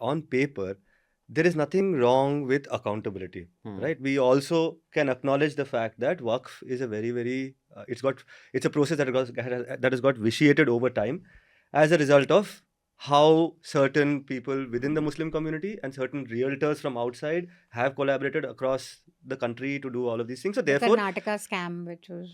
on paper, there is nothing wrong with accountability, right? We also can acknowledge the fact that Waqf is a very, it's a process that has got vitiated over time as a result of how certain people within the Muslim community and certain realtors from outside have collaborated across the country to do all of these things. So The therefore, Karnataka scam, which was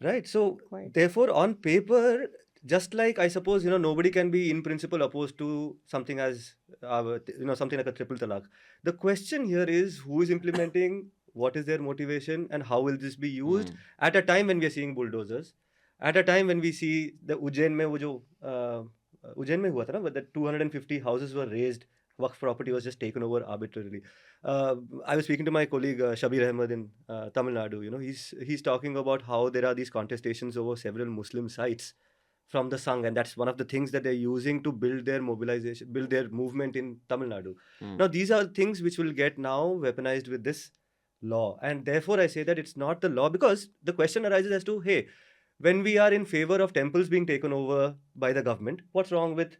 right. So quite. therefore, on paper, just like I suppose, nobody can be in principle opposed to something as, something like a triple talaq. The question here is who is implementing, what is their motivation, and how will this be used at a time when we are seeing bulldozers, at a time when we see the Ujjain mein, Ujjain mein hua tha na, where the 250 houses were raised, Waqf property was just taken over arbitrarily. I was speaking to my colleague Shabir Ahmed in Tamil Nadu. He's talking about how there are these contestations over several Muslim sites from the Sangh, and that's one of the things that they're using to build their mobilization, build their movement in Tamil Nadu. Now, these are things which will get now weaponized with this law, and therefore I say that it's not the law, because the question arises as to, hey, when we are in favor of temples being taken over by the government, what's wrong with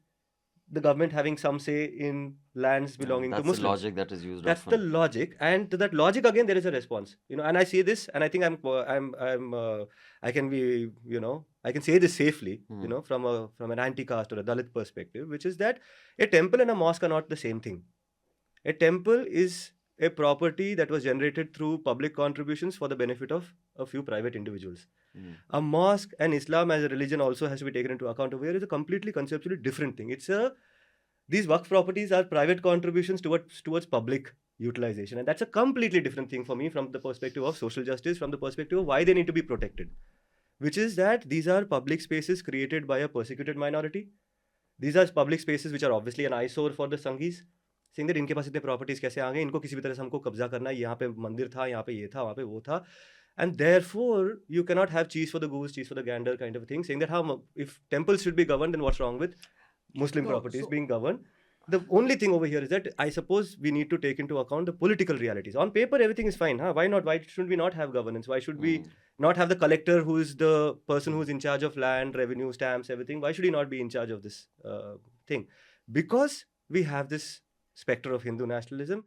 the government having some say in lands belonging to That's the Muslims? logic that is used That's the often. logic, and to that logic again there is a response. And I say this, and I think I can be, I can say this safely, from an anti-caste or a Dalit perspective, which is that a temple and a mosque are not the same thing. A temple is a property that was generated through public contributions for the benefit of a few private individuals. A mosque and Islam as a religion also has to be taken into account over here is a completely conceptually different thing. These Waqf properties are private contributions towards public utilization, and that's a completely different thing for me from the perspective of social justice, from the perspective of why they need to be protected, which is that these are public spaces created by a persecuted minority. These are public spaces which are obviously an eyesore for the Sanghis, saying that इनके पास इतने properties कैसे आ गए, इनको किसी भी तरह से हमको कब्जा करना है, यहाँ पे मंदिर था, यहाँ पे ये था, वहाँ पे वो था. And therefore, you cannot have cheese for the goose, cheese for the gander kind of thing, saying that if temples should be governed, then what's wrong with Muslim properties being governed? The only thing over here is that I suppose we need to take into account the political realities. On paper, everything is fine. Huh? Why not? Why should we not have governance? Why should we not have the collector who is the person who is in charge of land, revenue, stamps, everything? Why should he not be in charge of this thing? Because we have this specter of Hindu nationalism.